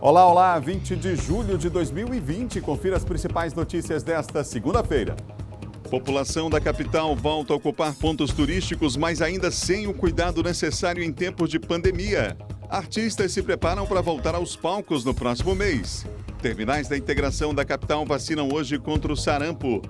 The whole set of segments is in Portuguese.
Olá, olá, 20 de julho de 2020. Confira as principais notícias desta segunda-feira. População da capital volta a ocupar pontos turísticos, mas ainda sem o cuidado necessário em tempos de pandemia. Artistas se preparam para voltar aos palcos no próximo mês. Terminais da integração da capital vacinam hoje contra o sarampo.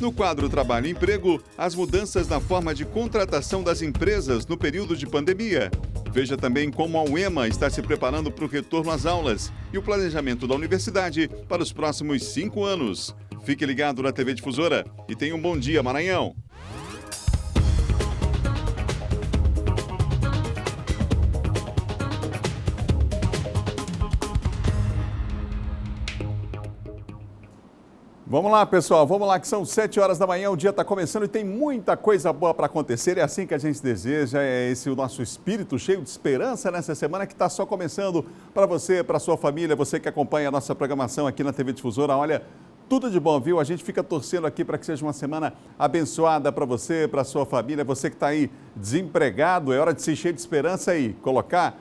No quadro Trabalho e Emprego, as mudanças na forma de contratação das empresas no período de pandemia. Veja também como a UEMA está se preparando para o retorno às aulas e o planejamento da universidade para os próximos 5 anos. Fique ligado na TV Difusora e tenha um bom dia, Maranhão! Vamos lá, pessoal, vamos lá, que são 7 horas da manhã, o dia está começando e tem muita coisa boa para acontecer. É assim que a gente deseja, é esse o nosso espírito cheio de esperança nessa semana que está só começando para você, para sua família, você que acompanha a nossa programação aqui na TV Difusora. Olha, tudo de bom, viu? A gente fica torcendo aqui para que seja uma semana abençoada para você, para sua família. Você que está aí desempregado, é hora de se encher de esperança e colocar...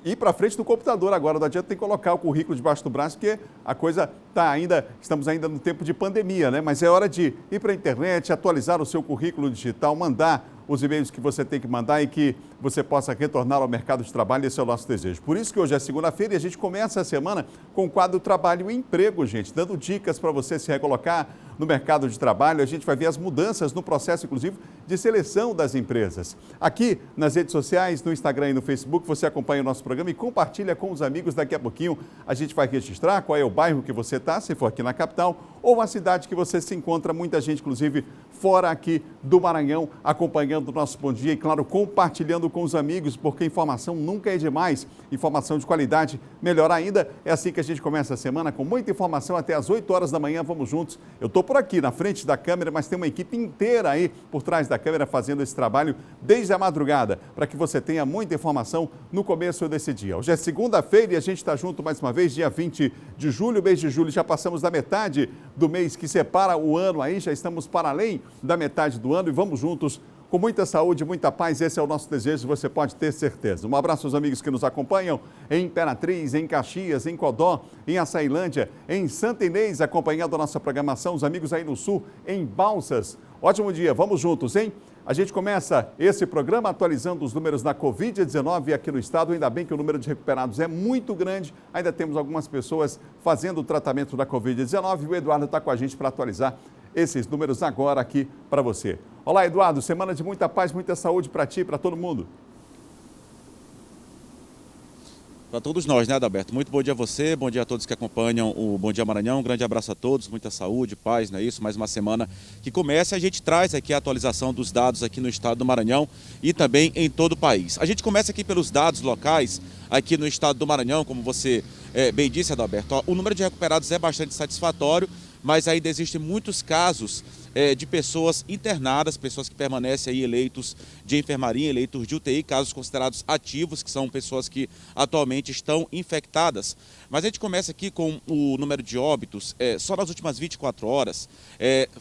ir para frente do computador agora, não adianta ter que colocar o currículo debaixo do braço, porque a coisa está ainda, estamos ainda no tempo de pandemia, né? Mas é hora de ir para a internet, atualizar o seu currículo digital, mandar os e-mails que você tem que mandar e que você possa retornar ao mercado de trabalho, esse é o nosso desejo. Por isso que hoje é segunda-feira e a gente começa a semana com o quadro Trabalho e Emprego, gente, dando dicas para você se recolocar no mercado de trabalho. A gente vai ver as mudanças no processo, inclusive, de seleção das empresas. Aqui nas redes sociais, no Instagram e no Facebook, você acompanha o nosso programa e compartilha com os amigos. Daqui a pouquinho a gente vai registrar qual é o bairro que você está, se for aqui na capital, ou a cidade que você se encontra. Muita gente, inclusive, fora aqui do Maranhão, acompanhando o nosso Bom Dia e, claro, compartilhando com os amigos, porque informação nunca é demais. Informação de qualidade, melhor ainda. É assim que a gente começa a semana, com muita informação até às 8 horas da manhã. Vamos juntos. Eu estou por aqui na frente da câmera, mas tem uma equipe inteira aí por trás da câmera fazendo esse trabalho desde a madrugada, para que você tenha muita informação no começo desse dia. Hoje é segunda-feira e a gente está junto mais uma vez, dia 20 de julho, mês de julho. Já passamos da metade do mês que separa o ano aí, já estamos para além da metade do ano e vamos juntos com muita saúde, muita paz. Esse é o nosso desejo, você pode ter certeza. Um abraço aos amigos que nos acompanham em Imperatriz, em Caxias, em Codó, em Açailândia, em Santa Inês, acompanhando a nossa programação. Os amigos aí no Sul, em Balsas. Ótimo dia, vamos juntos, hein? A gente começa esse programa atualizando os números da Covid-19 aqui no estado. Ainda bem que o número de recuperados é muito grande. Ainda temos algumas pessoas fazendo o tratamento da Covid-19. O Eduardo está com a gente para atualizar esses números agora aqui para você. Olá, Eduardo. Semana de muita paz, muita saúde para ti e para todo mundo. Para todos nós, né, Adalberto? Muito bom dia a você, bom dia a todos que acompanham o Bom Dia Maranhão. Um grande abraço a todos, muita saúde, paz, não é isso? Mais uma semana que começa e a gente traz aqui a atualização dos dados aqui no estado do Maranhão e também em todo o país. A gente começa aqui pelos dados locais aqui no estado do Maranhão, como você bem disse, Adalberto. O número de recuperados é bastante satisfatório, mas ainda existem muitos casos de pessoas internadas, pessoas que permanecem aí em leitos de enfermaria, em leitos de UTI, casos considerados ativos, que são pessoas que atualmente estão infectadas. Mas a gente começa aqui com o número de óbitos. Só nas últimas 24 horas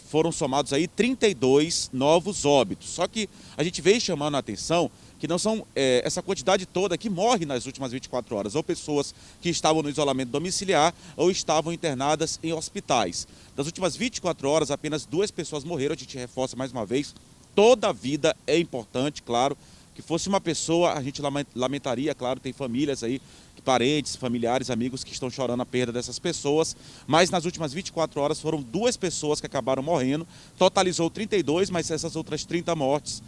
foram somados aí 32 novos óbitos. Só que a gente vem chamando a atenção que não são essa quantidade toda que morre nas últimas 24 horas, ou pessoas que estavam no isolamento domiciliar ou estavam internadas em hospitais. Das últimas 24 horas, apenas 2 pessoas morreram. A gente reforça mais uma vez, toda vida é importante, claro. Que fosse uma pessoa, a gente lamentaria, claro, tem famílias aí, parentes, familiares, amigos que estão chorando a perda dessas pessoas, mas nas últimas 24 horas foram 2 pessoas que acabaram morrendo, totalizou 32, mas essas outras 30 mortes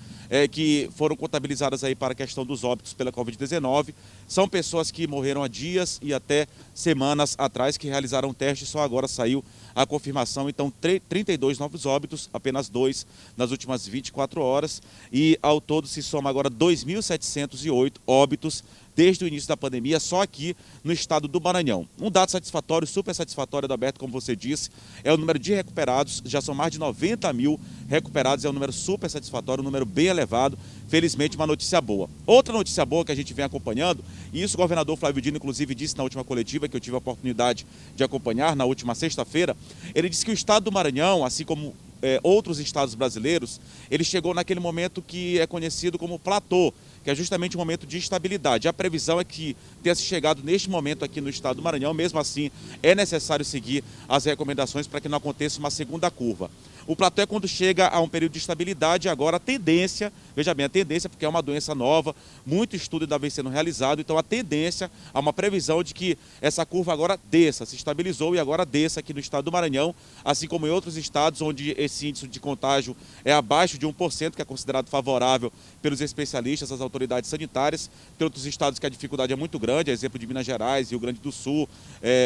que foram contabilizadas aí para a questão dos óbitos pela Covid-19, são pessoas que morreram há dias e até semanas atrás, que realizaram um teste, só agora saiu a confirmação. Então 32 novos óbitos, apenas 2 nas últimas 24 horas, e ao todo se soma agora 2.708 óbitos desde o início da pandemia, só aqui no estado do Maranhão. Um dado satisfatório, super satisfatório, Adalberto, como você disse, é o número de recuperados. Já são mais de 90 mil recuperados, é um número super satisfatório, um número bem elevado. Felizmente, uma notícia boa. Outra notícia boa que a gente vem acompanhando, e isso o governador Flávio Dino, inclusive, disse na última coletiva, que eu tive a oportunidade de acompanhar na última sexta-feira. Ele disse que o estado do Maranhão, assim como outros estados brasileiros, ele chegou naquele momento que é conhecido como platô, que é justamente um momento de estabilidade. A previsão é que tenha se chegado neste momento aqui no estado do Maranhão, mesmo assim é necessário seguir as recomendações para que não aconteça uma segunda curva. O platô é quando chega a um período de estabilidade, agora a tendência, veja bem, a tendência, porque é uma doença nova, muito estudo ainda vem sendo realizado, então a tendência, há uma previsão de que essa curva agora desça, se estabilizou e agora desça aqui no estado do Maranhão, assim como em outros estados onde esse índice de contágio é abaixo de 1%, que é considerado favorável pelos especialistas, as autoridades sanitárias. Tem outros estados que a dificuldade é muito grande, exemplo de Minas Gerais, Rio Grande do Sul,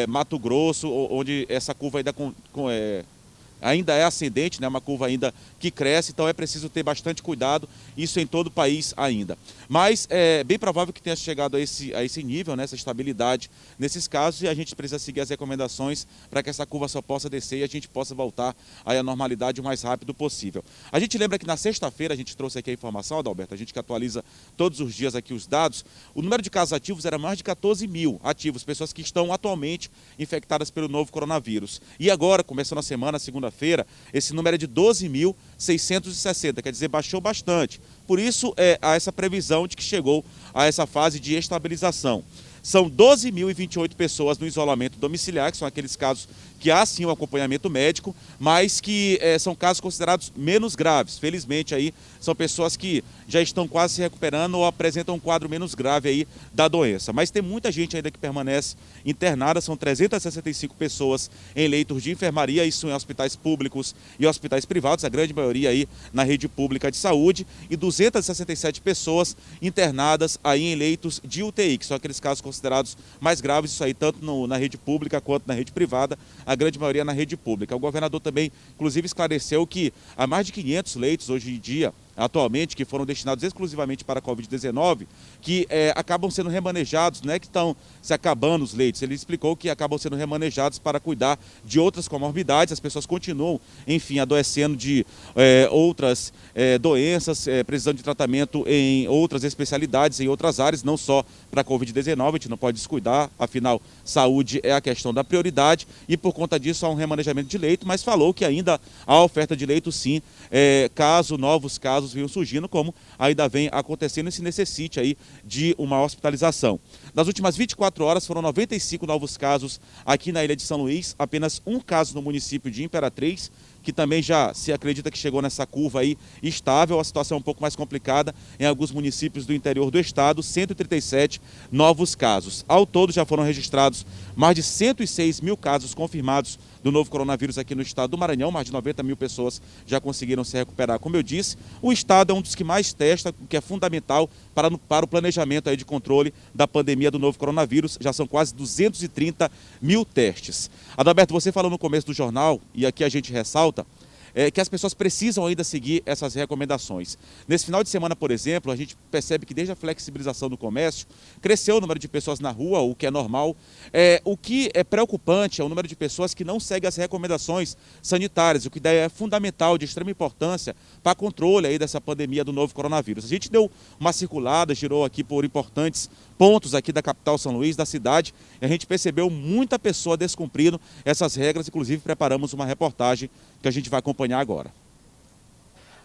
Mato Grosso, onde essa curva ainda é ascendente, né? Uma curva ainda que cresce, então é preciso ter bastante cuidado, isso em todo o país ainda. Mas é bem provável que tenha chegado a esse nível, né? Essa estabilidade nesses casos, e a gente precisa seguir as recomendações para que essa curva só possa descer e a gente possa voltar aí à normalidade o mais rápido possível. A gente lembra que na sexta-feira a gente trouxe aqui a informação, Adalberto, a gente que atualiza todos os dias aqui os dados, o número de casos ativos era mais de 14 mil ativos, pessoas que estão atualmente infectadas pelo novo coronavírus. E agora, começando a semana, segunda-feira, esse número é de 12.660, quer dizer, baixou bastante. Por isso, há essa previsão de que chegou a essa fase de estabilização. São 12.028 pessoas no isolamento domiciliar, que são aqueles casos que há sim o acompanhamento médico, mas que são casos considerados menos graves. Felizmente aí são pessoas que já estão quase se recuperando ou apresentam um quadro menos grave aí da doença. Mas tem muita gente ainda que permanece internada, são 365 pessoas em leitos de enfermaria, isso em hospitais públicos e hospitais privados, a grande maioria aí na rede pública de saúde, e 267 pessoas internadas aí em leitos de UTI, que são aqueles casos considerados mais graves, isso aí tanto na rede pública quanto na rede privada, a grande maioria na rede pública. O governador também, inclusive, esclareceu que há mais de 500 leitos hoje em dia, atualmente, que foram destinados exclusivamente para a Covid-19, que acabam sendo remanejados, não é que estão se acabando os leitos, ele explicou que acabam sendo remanejados para cuidar de outras comorbidades, as pessoas continuam, enfim, adoecendo de outras doenças, precisando de tratamento em outras especialidades, em outras áreas, não só para a Covid-19, a gente não pode descuidar, afinal, saúde é a questão da prioridade e por conta disso há um remanejamento de leito, mas falou que ainda há oferta de leito sim, caso novos casos venham surgindo, como ainda vem acontecendo e se necessite aí de uma hospitalização. Nas últimas 24 horas foram 95 novos casos aqui na ilha de São Luís, apenas um caso no município de Imperatriz, que também já se acredita que chegou nessa curva aí estável, a situação é um pouco mais complicada em alguns municípios do interior do estado, 137 novos casos. Ao todo já foram registrados mais de 106 mil casos confirmados do novo coronavírus aqui no estado do Maranhão, mais de 90 mil pessoas já conseguiram se recuperar. Como eu disse, o estado é um dos que mais testa, o que é fundamental para o planejamento aí de controle da pandemia do novo coronavírus, já são quase 230 mil testes. Adalberto, você falou no começo do jornal, e aqui a gente ressalta, que as pessoas precisam ainda seguir essas recomendações. Nesse final de semana, por exemplo, a gente percebe que desde a flexibilização do comércio, cresceu o número de pessoas na rua, o que é normal. O que é preocupante é o número de pessoas que não seguem as recomendações sanitárias, o que daí é fundamental, de extrema importância para controle aí dessa pandemia do novo coronavírus. A gente deu uma circulada, girou aqui por importantes pontos aqui da capital São Luís, da cidade, e a gente percebeu muita pessoa descumprindo essas regras, inclusive preparamos uma reportagem que a gente vai acompanhar agora.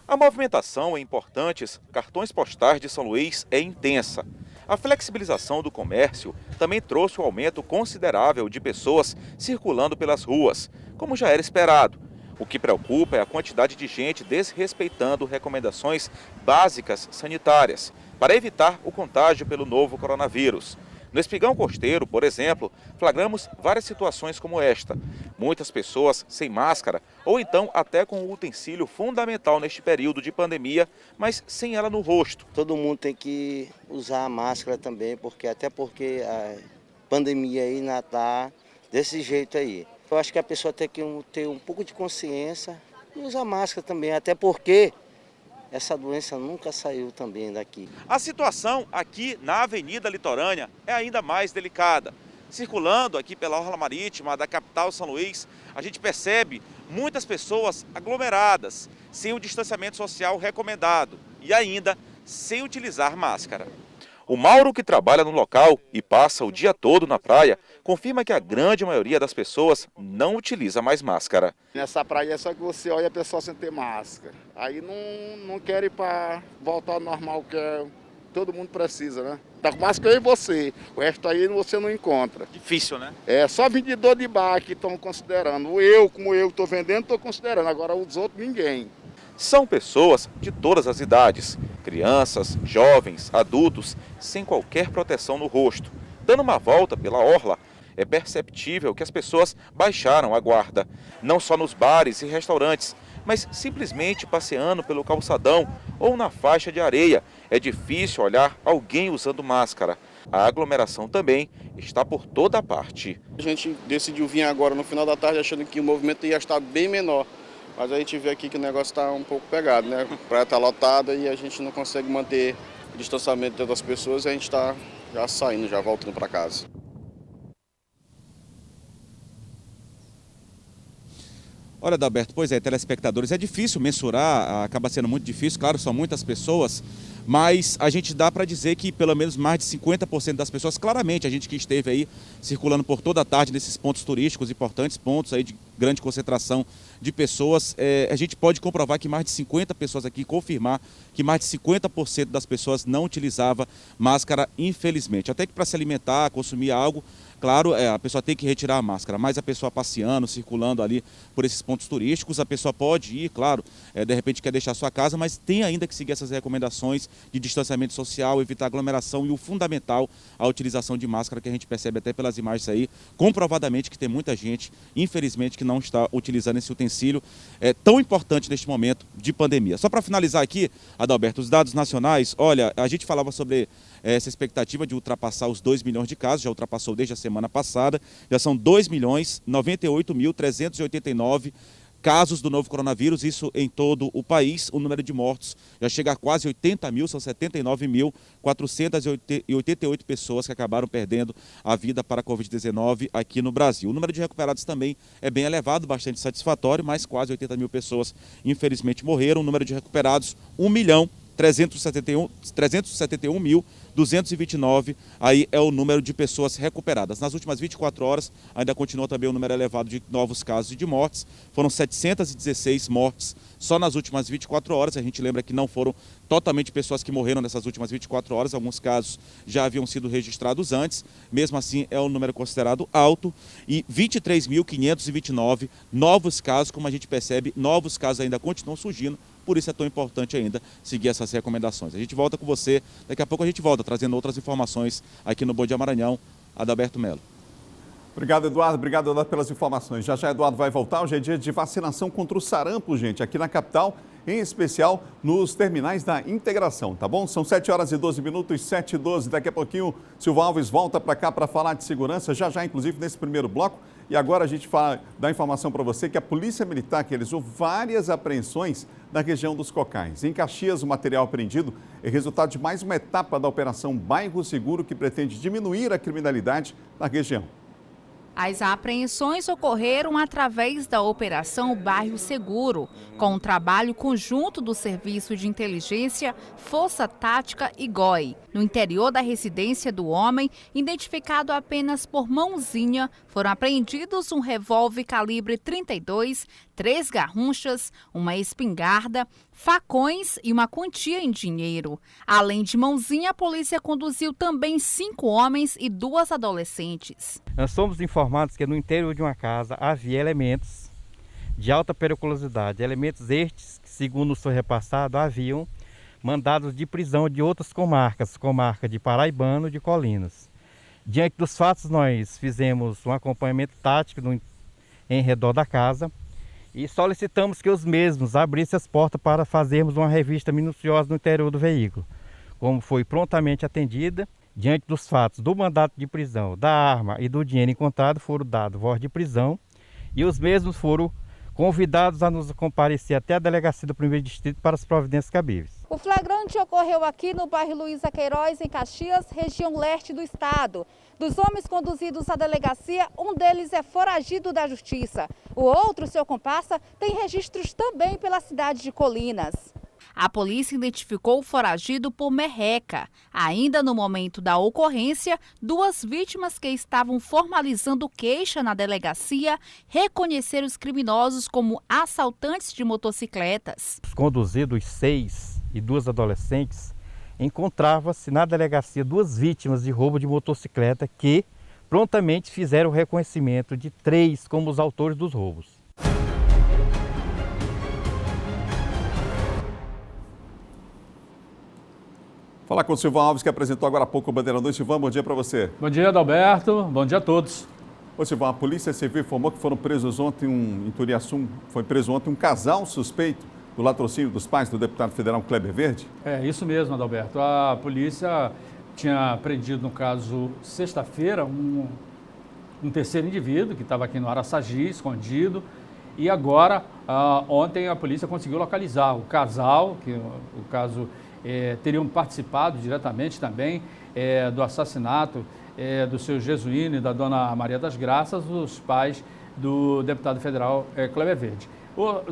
A movimentação em importantes cartões postais de São Luís é intensa. A flexibilização do comércio também trouxe um aumento considerável de pessoas circulando pelas ruas, como já era esperado. O que preocupa é a quantidade de gente desrespeitando recomendações básicas sanitárias para evitar o contágio pelo novo coronavírus. No Espigão Costeiro, por exemplo, flagramos várias situações como esta. Muitas pessoas sem máscara ou então até com um utensílio fundamental neste período de pandemia, mas sem ela no rosto. Todo mundo tem que usar a máscara também, porque a pandemia aí ainda está desse jeito aí. Eu acho que a pessoa tem que ter um pouco de consciência e usar máscara também, até porque essa doença nunca saiu também daqui. A situação aqui na Avenida Litorânea é ainda mais delicada. Circulando aqui pela orla marítima da capital São Luís, a gente percebe muitas pessoas aglomeradas, sem o distanciamento social recomendado e ainda sem utilizar máscara. O Mauro, que trabalha no local e passa o dia todo na praia, confirma que a grande maioria das pessoas não utiliza mais máscara. Nessa praia é só que você olha a pessoa sem ter máscara. Aí não quer ir para voltar ao normal, que é todo mundo precisa, né? Tá com máscara eu e você, o resto aí você não encontra. Difícil, né? É só vendedor de bar que estão considerando. Como eu estou vendendo, estou considerando. Agora os outros, ninguém. São pessoas de todas as idades, crianças, jovens, adultos, sem qualquer proteção no rosto. Dando uma volta pela orla, é perceptível que as pessoas baixaram a guarda, não só nos bares e restaurantes, mas simplesmente passeando pelo calçadão ou na faixa de areia. É difícil olhar alguém usando máscara. A aglomeração também está por toda parte. A gente decidiu vir agora no final da tarde achando que o movimento ia estar bem menor. Mas a gente vê aqui que o negócio está um pouco pegado, né? A praia está lotada e a gente não consegue manter o distanciamento das pessoas e a gente está já saindo, já voltando para casa. Olha, Adalberto, pois é, telespectadores, é difícil mensurar, acaba sendo muito difícil, claro, são muitas pessoas, mas a gente dá para dizer que pelo menos mais de 50% das pessoas, claramente, a gente que esteve aí circulando por toda a tarde nesses pontos turísticos, importantes pontos aí de grande concentração de pessoas, a gente pode comprovar que mais de 50 pessoas aqui, confirmar que mais de 50% das pessoas não utilizava máscara, infelizmente. Até que para se alimentar, consumir algo, claro, a pessoa tem que retirar a máscara, mas a pessoa passeando, circulando ali por esses pontos turísticos, a pessoa pode ir, claro, de repente quer deixar a sua casa, mas tem ainda que seguir essas recomendações de distanciamento social, evitar aglomeração e o fundamental, a utilização de máscara, que a gente percebe até pelas imagens aí, comprovadamente que tem muita gente, infelizmente, que não está utilizando esse utensílio tão importante neste momento de pandemia. Só para finalizar aqui, Adalberto, os dados nacionais, olha, a gente falava sobre essa expectativa de ultrapassar os 2 milhões de casos, já ultrapassou desde a semana passada, já são 2.098.389 casos do novo coronavírus, isso em todo o país. O número de mortos já chega a quase 80 mil, são 79.488 pessoas que acabaram perdendo a vida para a Covid-19 aqui no Brasil. O número de recuperados também é bem elevado, bastante satisfatório, mas quase 80 mil pessoas infelizmente morreram. O número de recuperados, 1.371.229, aí é o número de pessoas recuperadas. Nas últimas 24 horas, ainda continua também o número elevado de novos casos e de mortes. Foram 716 mortes só nas últimas 24 horas. A gente lembra que não foram totalmente pessoas que morreram nessas últimas 24 horas. Alguns casos já haviam sido registrados antes. Mesmo assim, é um número considerado alto. E 23.529 novos casos, como a gente percebe, novos casos ainda continuam surgindo. Por isso é tão importante ainda seguir essas recomendações. A gente volta com você, daqui a pouco a gente volta trazendo outras informações aqui no Bom Dia Maranhão. Adalberto Melo. Obrigado, Eduardo. Obrigado, Eduardo, pelas informações. Já Eduardo vai voltar. Hoje é dia de vacinação contra o sarampo, gente, aqui na capital, em especial nos terminais da integração, tá bom? São 7h12, 7h12. Daqui a pouquinho, Silvio Alves volta para cá para falar de segurança, já, inclusive, nesse primeiro bloco. E agora a gente dá informação para você que a Polícia Militar realizou várias apreensões na região dos Cocais. Em Caxias, o material apreendido é resultado de mais uma etapa da Operação Bairro Seguro, que pretende diminuir a criminalidade na região. As apreensões ocorreram através da Operação Bairro Seguro, com um trabalho conjunto do Serviço de Inteligência, Força Tática e GOI. No interior da residência do homem, identificado apenas por mãozinha, foram apreendidos um revólver calibre 32, 3 garrunchas, uma espingarda, facões e uma quantia em dinheiro. Além de mãozinha, a polícia conduziu também 5 homens e 2 adolescentes. Nós somos informados que no interior de uma casa havia elementos de alta periculosidade, elementos estes que, segundo nos foi repassado, haviam mandados de prisão de outras comarcas, comarca de Paraibano e de Colinas. Diante dos fatos, nós fizemos um acompanhamento tático em redor da casa e solicitamos que os mesmos abrissem as portas para fazermos uma revista minuciosa no interior do veículo. Como foi prontamente atendida, diante dos fatos do mandato de prisão, da arma e do dinheiro encontrado, foram dados voz de prisão e os mesmos foram convidados a nos comparecer até a delegacia do 1º Distrito para as providências cabíveis. O flagrante ocorreu aqui no bairro Luísa Queiroz, em Caxias, região leste do estado. Dos homens conduzidos à delegacia, um deles é foragido da justiça. O outro, seu comparsa, tem registros também pela cidade de Colinas. A polícia identificou o foragido por merreca. Ainda no momento da ocorrência, 2 vítimas que estavam formalizando queixa na delegacia reconheceram os criminosos como assaltantes de motocicletas. Os conduzidos, 6 e 2 adolescentes, encontrava-se na delegacia 2 vítimas de roubo de motocicleta que prontamente fizeram o reconhecimento de 3 como os autores dos roubos. Falar com o Silvão Alves, que apresentou agora há pouco o Bandeirão. Silvão, bom dia para você. Bom dia, Adalberto. Bom dia a todos. Ô Silvão, a Polícia Civil informou que foram presos ontem, em Turiaçu, foi preso ontem um casal suspeito do latrocínio dos pais do deputado federal Kleber Verde? É isso mesmo, Adalberto. A polícia tinha prendido, no caso, sexta-feira, um terceiro indivíduo que estava aqui no Araçagi, escondido. E agora, ontem, a polícia conseguiu localizar o casal, que o caso teriam participado diretamente também do assassinato do seu Jesuíno e da dona Maria das Graças, os pais do deputado federal Kleber Verde.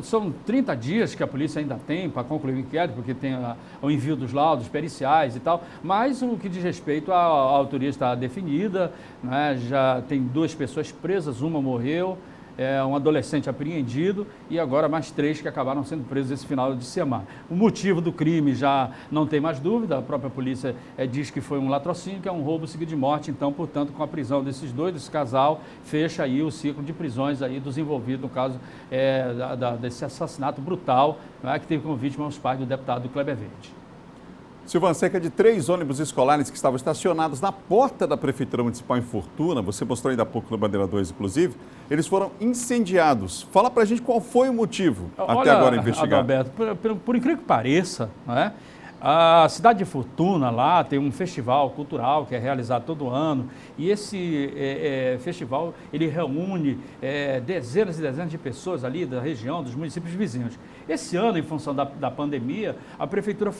São 30 dias que a polícia ainda tem para concluir o inquérito, porque tem o envio dos laudos periciais e tal, mas o que diz respeito à autoria está definida, né? Já tem 2 pessoas presas, uma morreu, um adolescente apreendido e agora mais 3 que acabaram sendo presos esse final de semana. O motivo do crime já não tem mais dúvida, a própria polícia diz que foi um latrocínio, que é um roubo seguido de morte, então, portanto, com a prisão desses 2, desse casal, fecha aí o ciclo de prisões aí dos envolvidos no caso desse assassinato brutal, né, que teve como vítima os pais do deputado Kleber Verde. Silvão, cerca de 3 ônibus escolares que estavam estacionados na porta da Prefeitura Municipal em Fortuna, você mostrou ainda há pouco no Bandeira 2, inclusive, eles foram incendiados. Fala pra gente qual foi o motivo até agora investigado. Adalberto, por incrível que pareça, né, a cidade de Fortuna lá tem um festival cultural que é realizado todo ano e esse festival ele reúne dezenas e dezenas de pessoas ali da região, dos municípios vizinhos. Esse ano, em função da pandemia, a prefeitura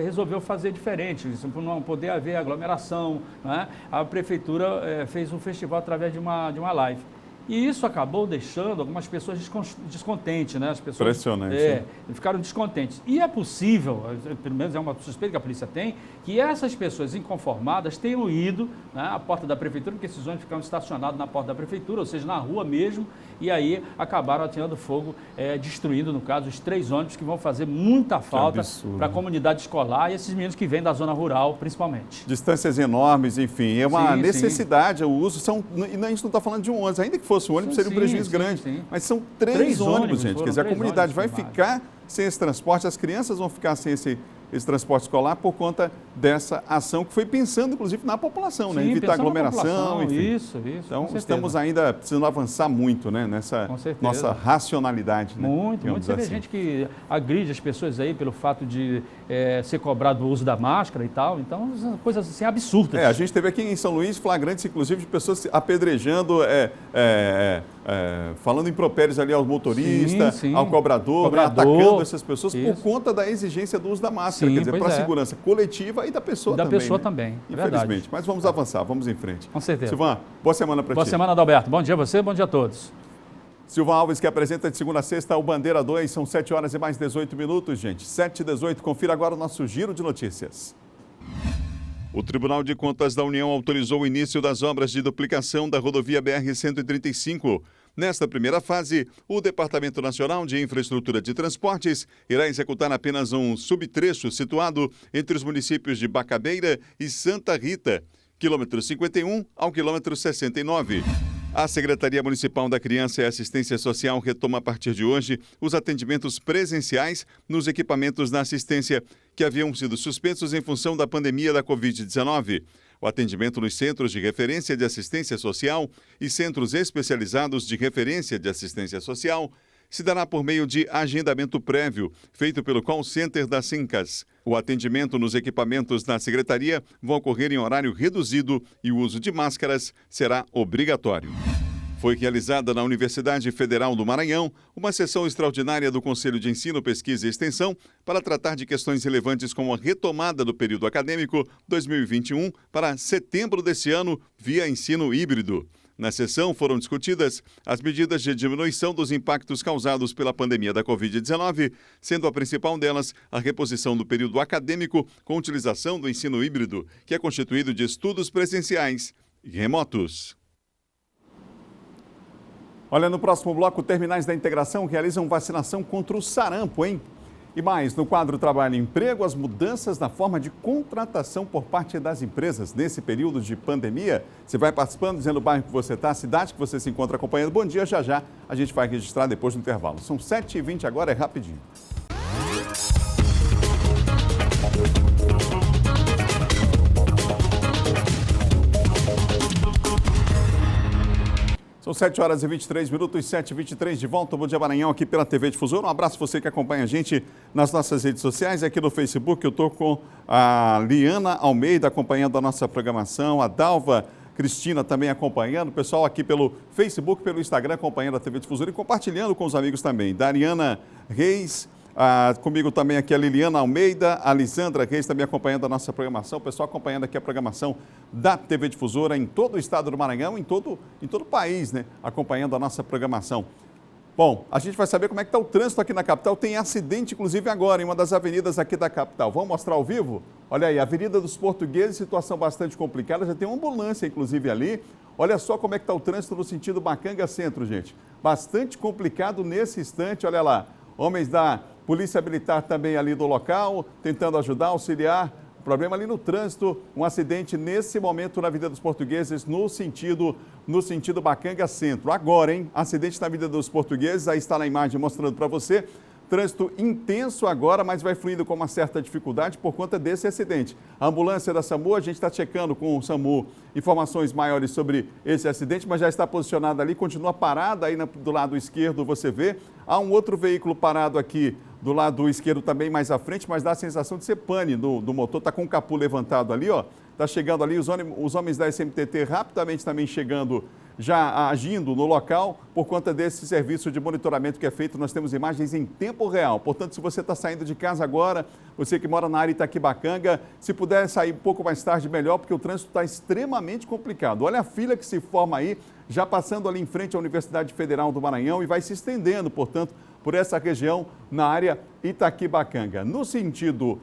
resolveu fazer diferente, por não poder haver aglomeração, né? A prefeitura fez um festival através de uma live. E isso acabou deixando algumas pessoas descontentes, né? As pessoas impressionante. Ficaram descontentes. E é possível, pelo menos é uma suspeita que a polícia tem, que essas pessoas inconformadas tenham ido, né, à porta da prefeitura, porque esses ônibus ficaram estacionados na porta da prefeitura, ou seja, na rua mesmo, e aí acabaram atirando fogo, destruindo, no caso, os 3 ônibus que vão fazer muita falta para a comunidade escolar e esses meninos que vêm da zona rural, principalmente. Distâncias enormes, enfim, é uma necessidade, o uso, e a gente não está falando de um ônibus, ainda que fosse um ônibus seria um prejuízo grande, mas são 3 ônibus, gente, quer dizer, a comunidade vai ficar sem esse transporte, as crianças vão ficar sem esse transporte escolar por conta dessa ação que foi pensando, inclusive, na população, né? Evitar aglomeração, enfim. Isso, então, estamos ainda precisando avançar muito, né? Nessa nossa racionalidade. Né? Muito. Você vê gente que agride as pessoas aí pelo fato de ser cobrado o uso da máscara e tal, então, coisas assim absurdas. A gente teve aqui em São Luís flagrantes, inclusive, de pessoas apedrejando, falando impropérios ali aos motoristas, ao cobrador, né? Atacando essas pessoas por conta da exigência do uso da máscara. Quer dizer, para a segurança coletiva e da pessoa também. Da pessoa também, infelizmente. Verdade. Mas vamos avançar, vamos em frente. Com certeza. Silvão, boa semana para ti. Boa semana, Adalberto. Bom dia a você, bom dia a todos. Silvão Alves, que apresenta de segunda a sexta o Bandeira 2, são 7 horas e mais 18 minutos, gente. 7h18, confira agora o nosso giro de notícias. O Tribunal de Contas da União autorizou o início das obras de duplicação da rodovia BR-135. Nesta primeira fase, o Departamento Nacional de Infraestrutura de Transportes irá executar apenas um subtrecho situado entre os municípios de Bacabeira e Santa Rita, quilômetro 51 ao quilômetro 69. A Secretaria Municipal da Criança e Assistência Social retoma a partir de hoje os atendimentos presenciais nos equipamentos da assistência que haviam sido suspensos em função da pandemia da Covid-19. O atendimento nos centros de referência de assistência social e centros especializados de referência de assistência social se dará por meio de agendamento prévio, feito pelo call center da Sincas. O atendimento nos equipamentos da Secretaria vai ocorrer em horário reduzido e o uso de máscaras será obrigatório. Foi realizada na Universidade Federal do Maranhão uma sessão extraordinária do Conselho de Ensino, Pesquisa e Extensão para tratar de questões relevantes como a retomada do período acadêmico 2021 para setembro desse ano via ensino híbrido. Na sessão foram discutidas as medidas de diminuição dos impactos causados pela pandemia da Covid-19, sendo a principal delas a reposição do período acadêmico com utilização do ensino híbrido, que é constituído de estudos presenciais e remotos. Olha, no próximo bloco, terminais da integração realizam vacinação contra o sarampo, hein? E mais, no quadro Trabalho e Emprego, as mudanças na forma de contratação por parte das empresas nesse período de pandemia. Você vai participando, dizendo o bairro que você está, a cidade que você se encontra acompanhando. Bom dia, já já a gente vai registrar depois do intervalo. São 7h20 agora, é rapidinho. São 7h23, 7h23 de volta. Bom dia, Maranhão, aqui pela TV Difusora. Um abraço a você que acompanha a gente nas nossas redes sociais. Aqui no Facebook eu estou com a Liana Almeida acompanhando a nossa programação, a Dalva Cristina também acompanhando, o pessoal aqui pelo Facebook, pelo Instagram acompanhando a TV Difusora e compartilhando com os amigos também. Dariana Reis, comigo também aqui a Liliana Almeida, a Lisandra Reis também acompanhando a nossa programação, o pessoal acompanhando aqui a programação da TV Difusora em todo o estado do Maranhão, em todo o país, né? Acompanhando a nossa programação. Bom, a gente vai saber como é que está o trânsito aqui na capital. Tem acidente, inclusive, agora em uma das avenidas aqui da capital. Vamos mostrar ao vivo? Olha aí, Avenida dos Portugueses, situação bastante complicada. Já tem uma ambulância, inclusive, ali. Olha só como é que está o trânsito no sentido Bacanga Centro, gente. Bastante complicado nesse instante, olha lá. Homens da Polícia Militar também ali do local, tentando ajudar, auxiliar. Problema ali no trânsito, um acidente nesse momento na Avenida dos Portugueses, no sentido Bacanga Centro. Agora, hein? Acidente na Avenida dos Portugueses, aí está na imagem mostrando para você. Trânsito intenso agora, mas vai fluindo com uma certa dificuldade por conta desse acidente. A ambulância da SAMU, a gente está checando com o SAMU informações maiores sobre esse acidente, mas já está posicionada ali, continua parada aí do lado esquerdo, você vê. Há um outro veículo parado aqui do lado esquerdo também mais à frente, mas dá a sensação de ser pane do motor, está com o capô levantado ali, ó. Está chegando ali, os homens da SMTT rapidamente também chegando, já agindo no local, por conta desse serviço de monitoramento que é feito. Nós temos imagens em tempo real. Portanto, se você está saindo de casa agora, você que mora na área Itaquibacanga, se puder sair um pouco mais tarde, melhor, porque o trânsito está extremamente complicado. Olha a fila que se forma aí, já passando ali em frente à Universidade Federal do Maranhão e vai se estendendo, portanto, por essa região na área Itaquibacanga. No sentido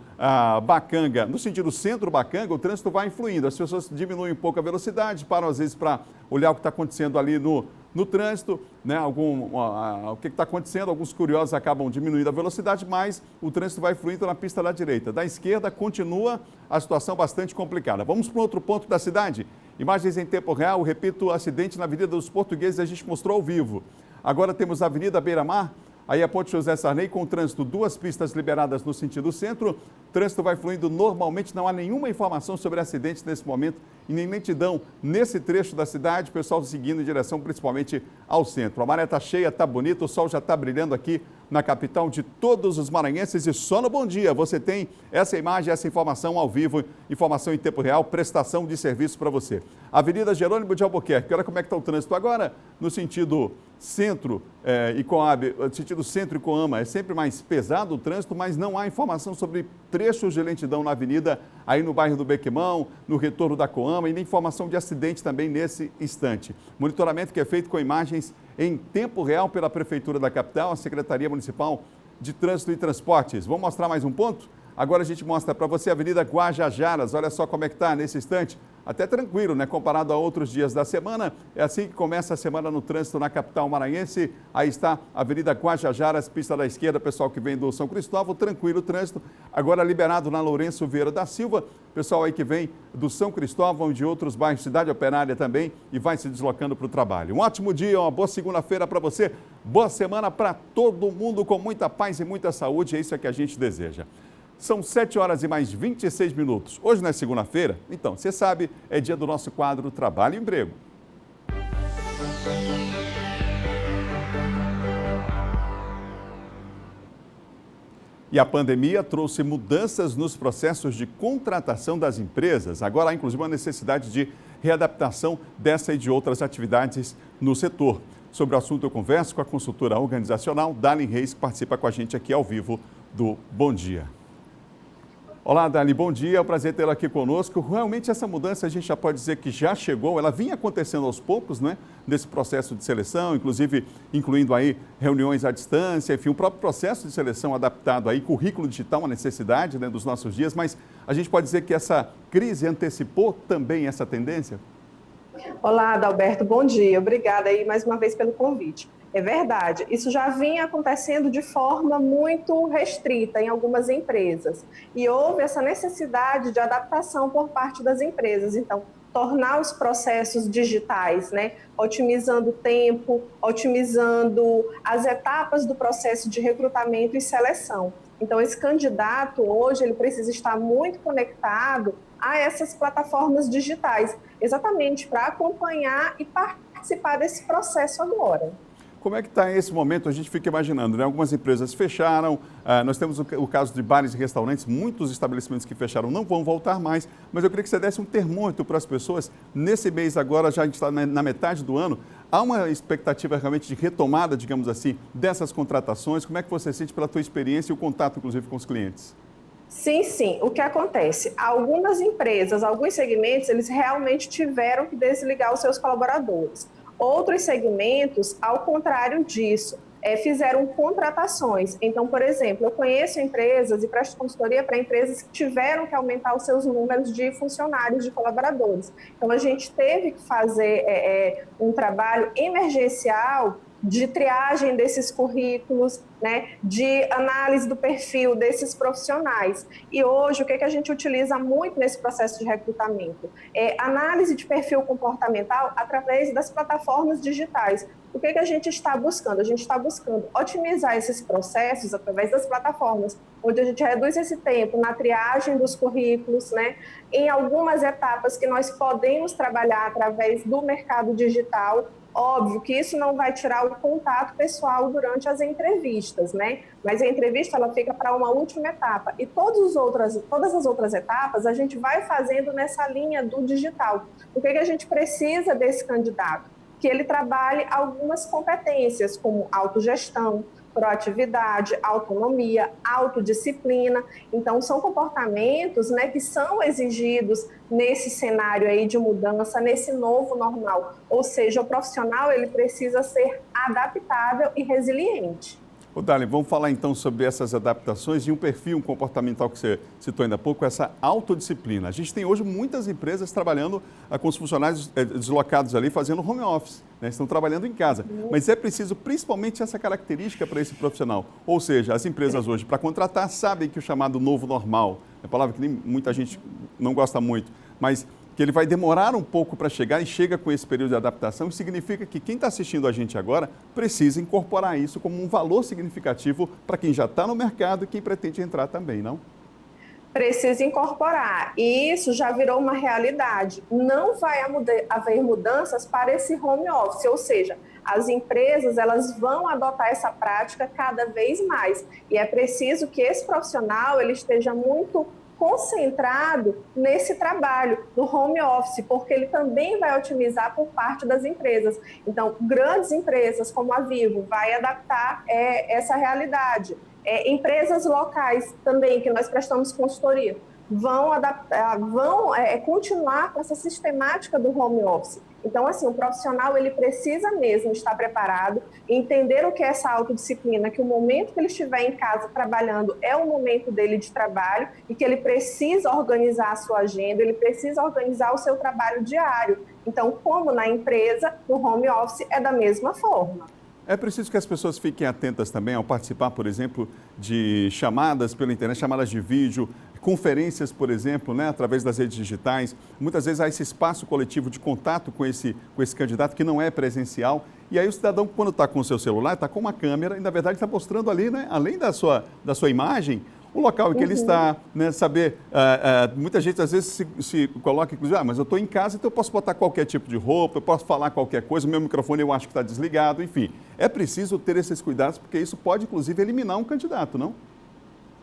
Bacanga, no sentido centro-Bacanga, o trânsito vai influindo. As pessoas diminuem um pouco a velocidade, param às vezes para olhar o que está acontecendo ali no trânsito, né? O que está acontecendo. Alguns curiosos acabam diminuindo a velocidade, mas o trânsito vai fluindo na pista da direita. Da esquerda continua a situação bastante complicada. Vamos para um outro ponto da cidade. Imagens em tempo real, repito, acidente na Avenida dos Portugueses, a gente mostrou ao vivo. Agora temos a Avenida Beira-Mar, aí a Ponte José Sarney com trânsito, 2 pistas liberadas no sentido centro. Trânsito vai fluindo normalmente, não há nenhuma informação sobre acidentes nesse momento e nem lentidão nesse trecho da cidade, o pessoal seguindo em direção principalmente ao centro. A maré está cheia, está bonita, o sol já está brilhando aqui na capital de todos os maranhenses e só no Bom Dia você tem essa imagem, essa informação ao vivo, informação em tempo real, prestação de serviço para você. Avenida Jerônimo de Albuquerque, olha como é que está o trânsito agora no sentido centro e Coab, sentido centro e Coama, é sempre mais pesado o trânsito, mas não há informação sobre trechos de lentidão na avenida, aí no bairro do Bequimão, no retorno da Coama e nem informação de acidente também nesse instante. Monitoramento que é feito com imagens em tempo real pela Prefeitura da capital, a Secretaria Municipal de Trânsito e Transportes. Vamos mostrar mais um ponto? Agora a gente mostra para você a Avenida Guajajaras, olha só como é que está nesse instante. Até tranquilo, né? Comparado a outros dias da semana. É assim que começa a semana no trânsito na capital maranhense. Aí está a Avenida Guajajaras, pista da esquerda, pessoal que vem do São Cristóvão, tranquilo o trânsito. Agora liberado na Lourenço Vieira da Silva, pessoal aí que vem do São Cristóvão e de outros bairros, Cidade Operária também, e vai se deslocando para o trabalho. Um ótimo dia, uma boa segunda-feira para você. Boa semana para todo mundo, com muita paz e muita saúde. É isso que a gente deseja. São 7h26. Hoje não é segunda-feira? Então, você sabe, é dia do nosso quadro Trabalho e Emprego. E a pandemia trouxe mudanças nos processos de contratação das empresas. Agora há, inclusive, uma necessidade de readaptação dessa e de outras atividades no setor. Sobre o assunto, eu converso com a consultora organizacional Dali Reis, que participa com a gente aqui ao vivo do Bom Dia. Olá, Dali, bom dia, é um prazer tê-la aqui conosco. Realmente essa mudança a gente já pode dizer que já chegou, ela vinha acontecendo aos poucos, né? Nesse processo de seleção, inclusive incluindo aí reuniões à distância, enfim, o próprio processo de seleção adaptado aí, currículo digital, uma necessidade, né, dos nossos dias, mas a gente pode dizer que essa crise antecipou também essa tendência? Olá, Adalberto, bom dia, obrigada aí mais uma vez pelo convite. É verdade. Isso já vinha acontecendo de forma muito restrita em algumas empresas. E houve essa necessidade de adaptação por parte das empresas. Então, tornar os processos digitais, né? Otimizando o tempo, otimizando as etapas do processo de recrutamento e seleção. Então, esse candidato hoje ele precisa estar muito conectado a essas plataformas digitais, exatamente para acompanhar e participar desse processo agora. Como é que está esse momento? A gente fica imaginando, né? Algumas empresas fecharam, nós temos o caso de bares e restaurantes, muitos estabelecimentos que fecharam não vão voltar mais, mas eu queria que você desse um termômetro para as pessoas. Nesse mês agora, já a gente está na metade do ano, há uma expectativa realmente de retomada, digamos assim, dessas contratações? Como é que você sente pela tua experiência e o contato, inclusive, com os clientes? Sim, sim. O que acontece? Algumas empresas, alguns segmentos, eles realmente tiveram que desligar os seus colaboradores. Outros segmentos, ao contrário disso, fizeram contratações. Então, por exemplo, eu conheço empresas e presto consultoria para empresas que tiveram que aumentar os seus números de funcionários, de colaboradores. Então, a gente teve que fazer um trabalho emergencial de triagem desses currículos, né, de análise do perfil desses profissionais. E hoje, o que a gente utiliza muito nesse processo de recrutamento? É análise de perfil comportamental através das plataformas digitais. O que a gente está buscando? A gente está buscando otimizar esses processos através das plataformas, onde a gente reduz esse tempo na triagem dos currículos, né, em algumas etapas que nós podemos trabalhar através do mercado digital. Óbvio que isso não vai tirar o contato pessoal durante as entrevistas, né? Mas a entrevista ela fica para uma última etapa. E todas as outras etapas a gente vai fazendo nessa linha do digital. O que a gente precisa desse candidato? Que ele trabalhe algumas competências, como autogestão, proatividade, autonomia, autodisciplina. Então, são comportamentos, né, que são exigidos nesse cenário aí de mudança, nesse novo normal. Ou seja, o profissional ele precisa ser adaptável e resiliente. Ô, Dali, vamos falar então sobre essas adaptações e um perfil comportamental que você citou ainda há pouco, essa autodisciplina. A gente tem hoje muitas empresas trabalhando com os funcionários deslocados ali, fazendo home office, né? Estão trabalhando em casa. Mas é preciso principalmente essa característica para esse profissional. Ou seja, as empresas hoje, para contratar, sabem que o chamado novo normal, é uma palavra que nem muita gente não gosta muito, mas que ele vai demorar um pouco para chegar e chega com esse período de adaptação, significa que quem está assistindo a gente agora precisa incorporar isso como um valor significativo para quem já está no mercado e quem pretende entrar também, não? Precisa incorporar. E isso já virou uma realidade. Não vai haver mudanças para esse home office, ou seja, as empresas elas vão adotar essa prática cada vez mais. E é preciso que esse profissional ele esteja muito concentrado nesse trabalho do home office, porque ele também vai otimizar por parte das empresas. Então, grandes empresas como a Vivo vai adaptar essa realidade. Empresas locais também, que nós prestamos consultoria, vão adaptar, continuar com essa sistemática do home office. Então, assim, o profissional ele precisa mesmo estar preparado, entender o que é essa autodisciplina, que o momento que ele estiver em casa trabalhando é o momento dele de trabalho e que ele precisa organizar a sua agenda, ele precisa organizar o seu trabalho diário. Então, como na empresa, no home office é da mesma forma. É preciso que as pessoas fiquem atentas também ao participar, por exemplo, de chamadas pela internet, chamadas de vídeo, conferências, por exemplo, né, através das redes digitais. Muitas vezes há esse espaço coletivo de contato com esse candidato que não é presencial. E aí o cidadão, quando está com o seu celular, está com uma câmera e, na verdade, está mostrando ali, né, além da sua imagem, o local em que ele está, né, saber, muita gente às vezes se coloca, inclusive, mas eu estou em casa, então eu posso botar qualquer tipo de roupa, eu posso falar qualquer coisa, o meu microfone eu acho que está desligado, enfim. É preciso ter esses cuidados, porque isso pode, inclusive, eliminar um candidato, não?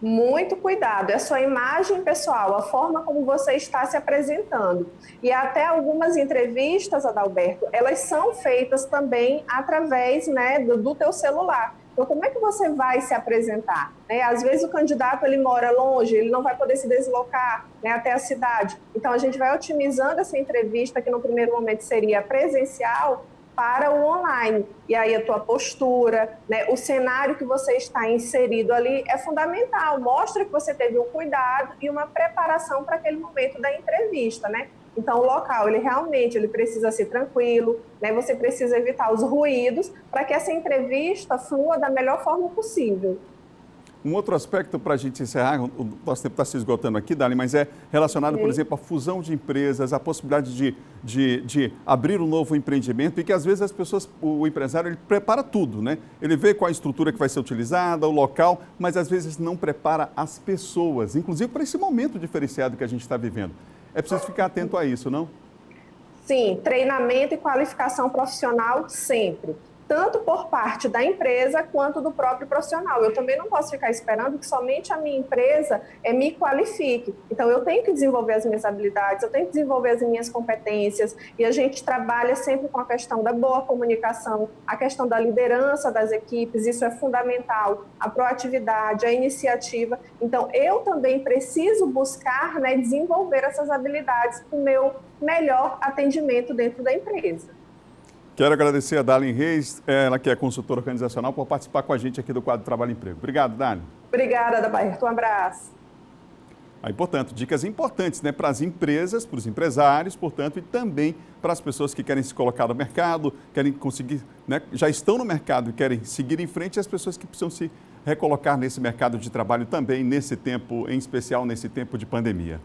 Muito cuidado, é a sua imagem pessoal, a forma como você está se apresentando. E até algumas entrevistas, Adalberto, elas são feitas também através, né, do teu celular. Então, como é que você vai se apresentar? Às vezes o candidato ele mora longe, ele não vai poder se deslocar, né, até a cidade. Então, a gente vai otimizando essa entrevista, que no primeiro momento seria presencial, para o online. E aí a tua postura, né, o cenário que você está inserido ali é fundamental. Mostra que você teve um cuidado e uma preparação para aquele momento da entrevista, né? Então, o local, ele precisa ser tranquilo, né? Você precisa evitar os ruídos para que essa entrevista flua da melhor forma possível. Um outro aspecto para a gente encerrar, o nosso tempo está se esgotando aqui, Dali, mas é relacionado, por exemplo, à fusão de empresas, à possibilidade de abrir um novo empreendimento e que às vezes as pessoas, o empresário, ele prepara tudo, né? Ele vê qual a estrutura que vai ser utilizada, o local, mas às vezes não prepara as pessoas, inclusive para esse momento diferenciado que a gente está vivendo. É preciso ficar atento a isso, não? Sim, treinamento e qualificação profissional sempre. Tanto por parte da empresa quanto do próprio profissional. Eu também não posso ficar esperando que somente a minha empresa me qualifique. Então, eu tenho que desenvolver as minhas habilidades, eu tenho que desenvolver as minhas competências, e a gente trabalha sempre com a questão da boa comunicação, a questão da liderança das equipes, isso é fundamental, a proatividade, a iniciativa. Então, eu também preciso buscar, né, desenvolver essas habilidades para o meu melhor atendimento dentro da empresa. Quero agradecer a Darlene Reis, ela que é consultora organizacional, por participar com a gente aqui do quadro Trabalho e Emprego. Obrigado, Darlene. Obrigada, Adaberto. Um abraço. Aí, portanto, dicas importantes, né, para as empresas, para os empresários, portanto, e também para as pessoas que querem se colocar no mercado, querem conseguir, né, já estão no mercado e querem seguir em frente, e as pessoas que precisam se recolocar nesse mercado de trabalho também, nesse tempo, em especial nesse tempo de pandemia.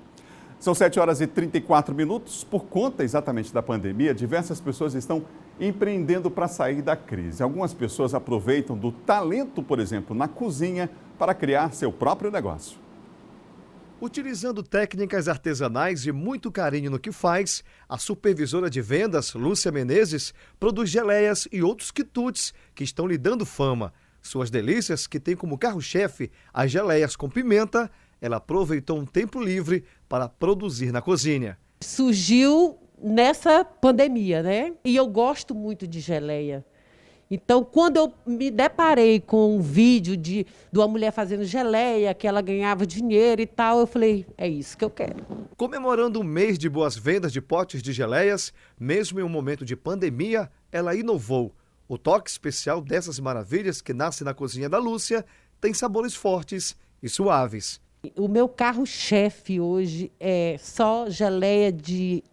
São 7 horas e 34 minutos. Por conta exatamente da pandemia, diversas pessoas estão empreendendo para sair da crise. Algumas pessoas aproveitam do talento, por exemplo, na cozinha, para criar seu próprio negócio. Utilizando técnicas artesanais e muito carinho no que faz, a supervisora de vendas, Lúcia Menezes, produz geleias e outros quitutes que estão lhe dando fama. Suas delícias, que têm como carro-chefe as geleias com pimenta, ela aproveitou um tempo livre para produzir na cozinha. Surgiu nessa pandemia, né? E eu gosto muito de geleia. Então, quando eu me deparei com um vídeo de uma mulher fazendo geleia, que ela ganhava dinheiro e tal, eu falei, é isso que eu quero. Comemorando um mês de boas vendas de potes de geleias, mesmo em um momento de pandemia, ela inovou. O toque especial dessas maravilhas que nasce na cozinha da Lúcia tem sabores fortes e suaves. O meu carro-chefe hoje é só geleia de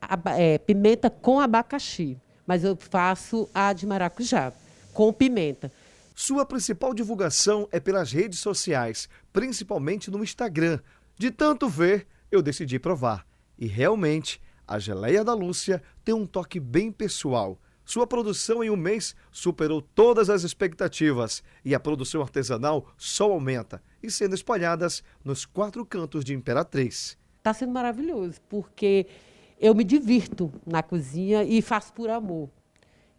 pimenta com abacaxi, mas eu faço a de maracujá, com pimenta. Sua principal divulgação é pelas redes sociais, principalmente no Instagram. De tanto ver, eu decidi provar. E realmente, a geleia da Lúcia tem um toque bem pessoal. Sua produção em um mês superou todas as expectativas e a produção artesanal só aumenta, e sendo espalhadas nos 4 cantos de Imperatriz. Está sendo maravilhoso, porque eu me divirto na cozinha e faço por amor.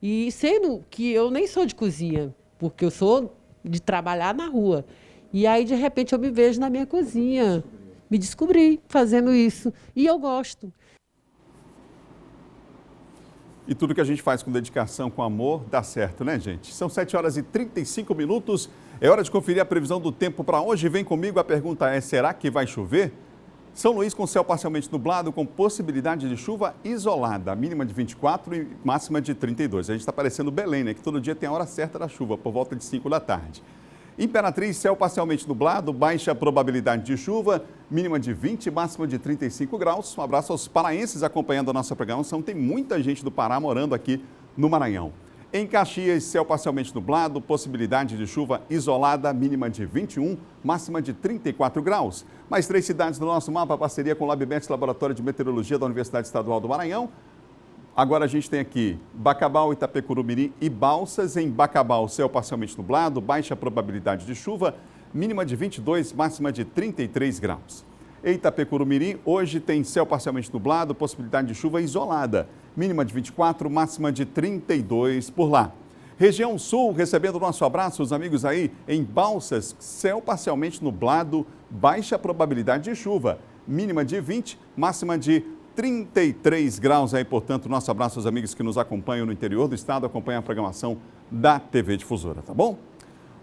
E sendo que eu nem sou de cozinha, porque eu sou de trabalhar na rua. E aí, de repente, eu me vejo na minha cozinha, me descobri fazendo isso, e eu gosto. E tudo que a gente faz com dedicação, com amor, dá certo, né, gente? São 7 horas e 35 minutos. É hora de conferir a previsão do tempo para hoje. Vem comigo, a pergunta é, será que vai chover? São Luís com céu parcialmente nublado, com possibilidade de chuva isolada. Mínima de 24 e máxima de 32. A gente está parecendo Belém, né? Que todo dia tem a hora certa da chuva, por volta de 5 da tarde. Imperatriz, céu parcialmente nublado, baixa probabilidade de chuva, mínima de 20, máxima de 35 graus. Um abraço aos paraenses acompanhando a nossa programação. Tem muita gente do Pará morando aqui no Maranhão. Em Caxias, céu parcialmente nublado, possibilidade de chuva isolada, mínima de 21, máxima de 34 graus. Mais 3 cidades do nosso mapa, parceria com o LabMet, Laboratório de Meteorologia da Universidade Estadual do Maranhão. Agora a gente tem aqui Bacabal, Itapecuru-Mirim e Balsas. Em Bacabal, céu parcialmente nublado, baixa probabilidade de chuva, mínima de 22, máxima de 33 graus. Em Itapecuru-Mirim, hoje tem céu parcialmente nublado, possibilidade de chuva isolada, mínima de 24, máxima de 32 por lá. Região Sul, recebendo o nosso abraço, os amigos aí em Balsas, céu parcialmente nublado, baixa probabilidade de chuva, mínima de 20, máxima de 33 graus aí, portanto, nosso abraço aos amigos que nos acompanham no interior do estado, acompanham a programação da TV Difusora, tá bom?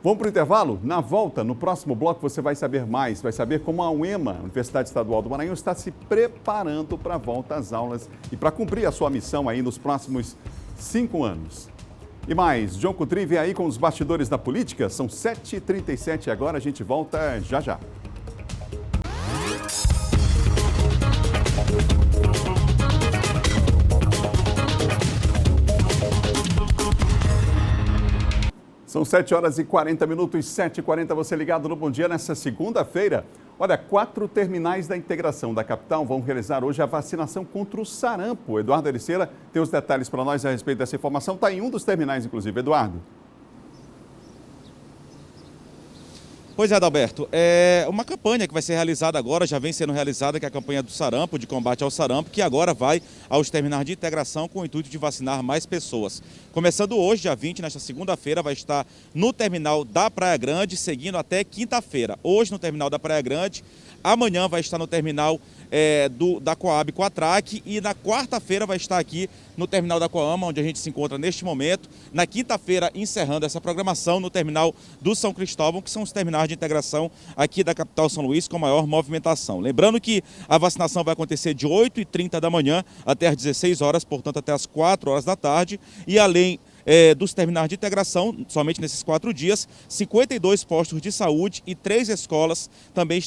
Vamos para o intervalo? Na volta, no próximo bloco, você vai saber mais, vai saber como a UEMA, Universidade Estadual do Maranhão, está se preparando para a volta às aulas e para cumprir a sua missão aí nos próximos 5 anos. E mais, John Coutrin vem aí com os bastidores da política, são 7h37 agora, a gente volta já já. São 7 horas e 40 minutos, 7h40, você ligado no Bom Dia nessa segunda-feira. Olha, 4 terminais da integração da capital vão realizar hoje a vacinação contra o sarampo. Eduardo Ericeira tem os detalhes para nós a respeito dessa informação. Está em um dos terminais, inclusive. Eduardo. Pois é, Adalberto, é uma campanha que vai ser realizada agora, já vem sendo realizada, que é a campanha do sarampo, de combate ao sarampo, que agora vai aos terminais de integração com o intuito de vacinar mais pessoas. Começando hoje, dia 20, nesta segunda-feira, vai estar no terminal da Praia Grande, seguindo até quinta-feira. Hoje no terminal da Praia Grande, amanhã vai estar no terminal da Coab Quatrac e na quarta-feira vai estar aqui no terminal da Coama, onde a gente se encontra neste momento. Na quinta-feira, encerrando essa programação no terminal do São Cristóvão, que são os terminais de integração aqui da capital São Luís com maior movimentação. Lembrando que a vacinação vai acontecer de 8h30 da manhã até às 16 horas, portanto até às 4 horas da tarde, e além dos terminais de integração, somente nesses 4 dias, 52 postos de saúde e 3 escolas também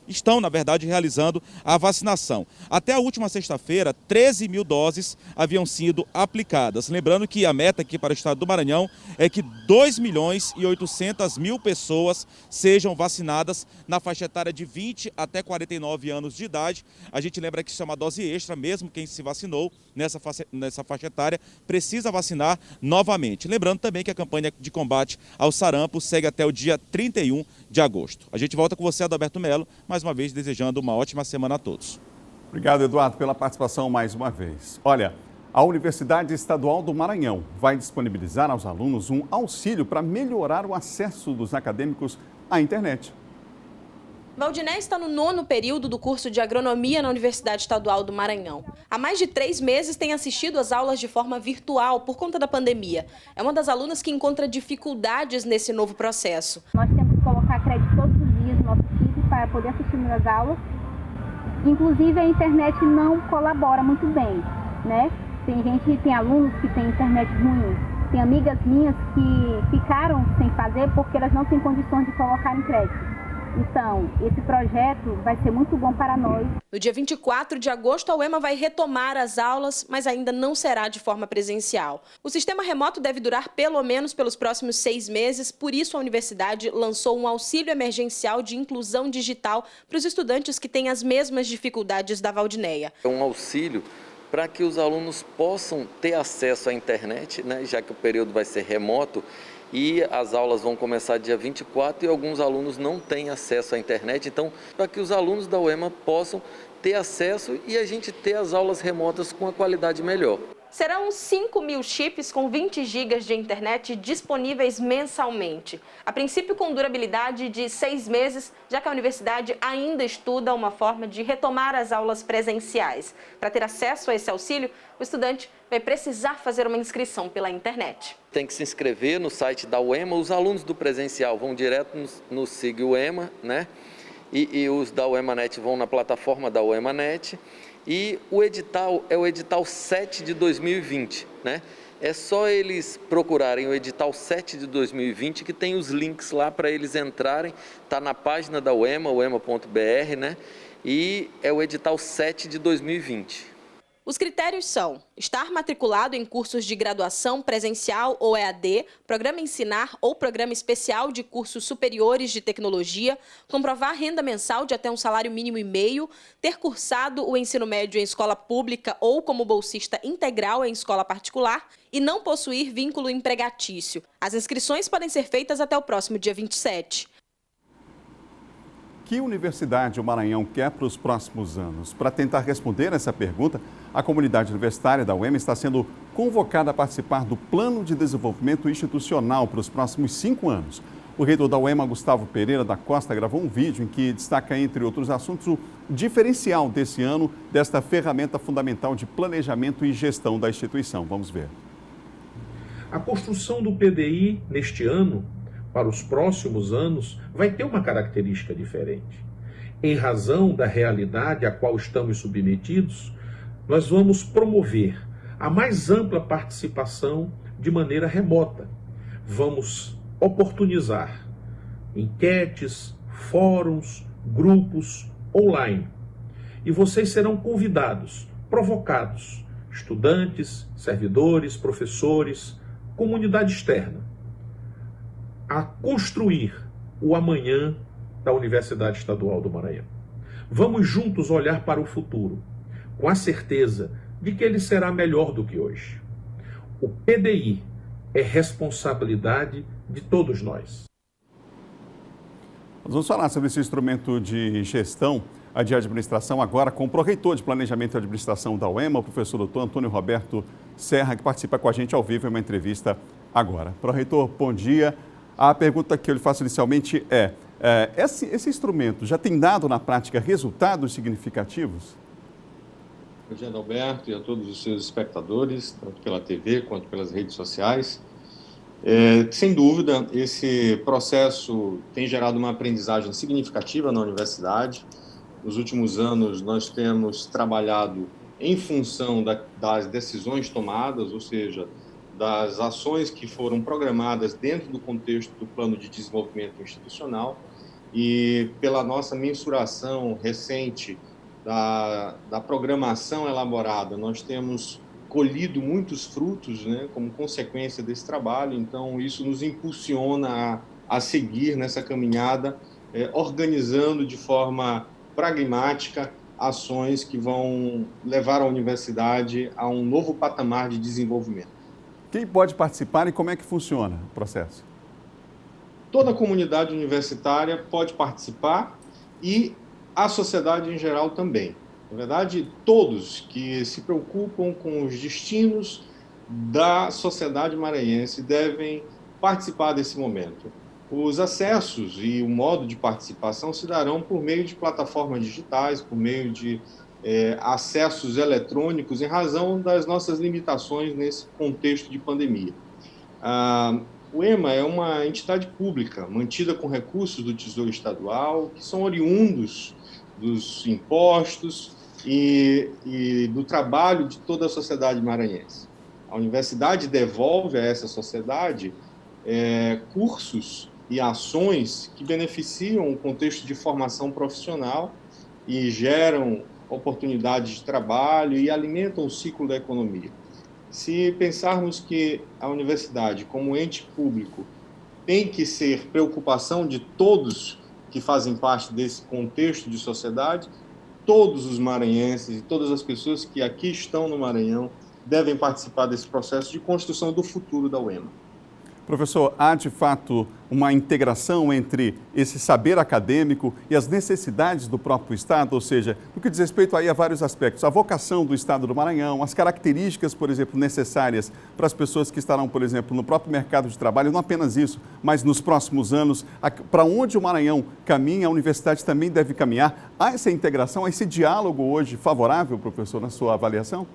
estão, na verdade, realizando a vacinação. Até a última sexta-feira, 13 mil doses haviam sido aplicadas. Lembrando que a meta aqui para o estado do Maranhão é que 2.800.000 pessoas sejam vacinadas na faixa etária de 20 até 49 anos de idade. A gente lembra que isso é uma dose extra, mesmo quem se vacinou nessa faixa etária precisa vacinar novamente. Lembrando também que a campanha de combate ao sarampo segue até o dia 31 de agosto. A gente volta com você, Adalberto Melo, mais uma vez desejando uma ótima semana a todos. Obrigado, Eduardo, pela participação mais uma vez. Olha, a Universidade Estadual do Maranhão vai disponibilizar aos alunos um auxílio para melhorar o acesso dos acadêmicos à internet. Valdiné está no 9º período do curso de Agronomia na Universidade Estadual do Maranhão. Há mais de 3 meses tem assistido às aulas de forma virtual por conta da pandemia. É uma das alunas que encontra dificuldades nesse novo processo. Nós temos que colocar crédito todos os dias no nosso chip para poder assistir às aulas. Inclusive a internet não colabora muito bem, né? Tem alunos que têm internet ruim. Tem amigas minhas que ficaram sem fazer porque elas não têm condições de colocar em crédito. Então, esse projeto vai ser muito bom para nós. No dia 24 de agosto, a UEMA vai retomar as aulas, mas ainda não será de forma presencial. O sistema remoto deve durar pelo menos pelos próximos 6 meses, por isso a universidade lançou um auxílio emergencial de inclusão digital para os estudantes que têm as mesmas dificuldades da Valdinéia. É um auxílio para que os alunos possam ter acesso à internet, né, já que o período vai ser remoto, e as aulas vão começar dia 24 e alguns alunos não têm acesso à internet. Então, para que os alunos da UEMA possam ter acesso e a gente ter as aulas remotas com a qualidade melhor. Serão 5.000 chips com 20 GB de internet disponíveis mensalmente. A princípio com durabilidade de 6 meses, já que a universidade ainda estuda uma forma de retomar as aulas presenciais. Para ter acesso a esse auxílio, o estudante vai precisar fazer uma inscrição pela internet. Tem que se inscrever no site da UEMA. Os alunos do presencial vão direto no SIG UEMA, né? E os da UEMANet vão na plataforma da UEMANet. E o edital é o edital 7 de 2020, né? É só eles procurarem o edital 7 de 2020, que tem os links lá para eles entrarem, está na página da UEMA, uema.br, né? E é o edital 7 de 2020. Os critérios são estar matriculado em cursos de graduação presencial ou EAD, programa Ensinar ou programa especial de cursos superiores de tecnologia, comprovar renda mensal de até um salário mínimo e meio, ter cursado o ensino médio em escola pública ou como bolsista integral em escola particular e não possuir vínculo empregatício. As inscrições podem ser feitas até o próximo dia 27. Que universidade o Maranhão quer para os próximos anos? Para tentar responder essa pergunta, a comunidade universitária da UEMA está sendo convocada a participar do Plano de Desenvolvimento Institucional para os próximos 5 anos. O reitor da UEMA, Gustavo Pereira da Costa, gravou um vídeo em que destaca, entre outros assuntos, o diferencial desse ano desta ferramenta fundamental de planejamento e gestão da instituição. Vamos ver. A construção do PDI neste ano, para os próximos anos, vai ter uma característica diferente. Em razão da realidade a qual estamos submetidos, nós vamos promover a mais ampla participação de maneira remota. Vamos oportunizar enquetes, fóruns, grupos online. E vocês serão convidados, provocados, estudantes, servidores, professores, comunidade externa, a construir o amanhã da Universidade Estadual do Maranhão. Vamos juntos olhar para o futuro, com a certeza de que ele será melhor do que hoje. O PDI é responsabilidade de todos nós. Nós vamos falar sobre esse instrumento de gestão, de administração, agora com o pró-reitor de Planejamento e Administração da UEMA, o professor doutor Antônio Roberto Serra, que participa com a gente ao vivo em uma entrevista agora. Pró-reitor, bom dia. A pergunta que eu lhe faço inicialmente esse instrumento já tem dado na prática resultados significativos? Bom dia, Adalberto, e a todos os seus espectadores, tanto pela TV quanto pelas redes sociais. Sem dúvida, esse processo tem gerado uma aprendizagem significativa na universidade. Nos últimos anos, nós temos trabalhado em função das decisões tomadas, ou seja, das ações que foram programadas dentro do contexto do Plano de Desenvolvimento Institucional, e pela nossa mensuração recente da programação elaborada, nós temos colhido muitos frutos, né, como consequência desse trabalho. Então isso nos impulsiona a seguir nessa caminhada, organizando de forma pragmática ações que vão levar a universidade a um novo patamar de desenvolvimento. Quem pode participar e como é que funciona o processo? Toda a comunidade universitária pode participar e a sociedade em geral também. Na verdade, todos que se preocupam com os destinos da sociedade maranhense devem participar desse momento. Os acessos e o modo de participação se darão por meio de plataformas digitais, por meio de acessos eletrônicos, em razão das nossas limitações nesse contexto de pandemia. O EMA é uma entidade pública, mantida com recursos do Tesouro Estadual, que são oriundos dos impostos e do trabalho de toda a sociedade maranhense. A universidade devolve a essa sociedade cursos e ações que beneficiam o contexto de formação profissional e geram oportunidades de trabalho e alimentam o ciclo da economia. Se pensarmos que a universidade, como ente público, tem que ser preocupação de todos que fazem parte desse contexto de sociedade, todos os maranhenses e todas as pessoas que aqui estão no Maranhão devem participar desse processo de construção do futuro da UEMA. Professor, há de fato uma integração entre esse saber acadêmico e as necessidades do próprio Estado, ou seja, no que diz respeito aí a vários aspectos, a vocação do Estado do Maranhão, as características, por exemplo, necessárias para as pessoas que estarão, por exemplo, no próprio mercado de trabalho, não apenas isso, mas nos próximos anos, para onde o Maranhão caminha, a universidade também deve caminhar. Há essa integração, há esse diálogo hoje favorável, professor, na sua avaliação?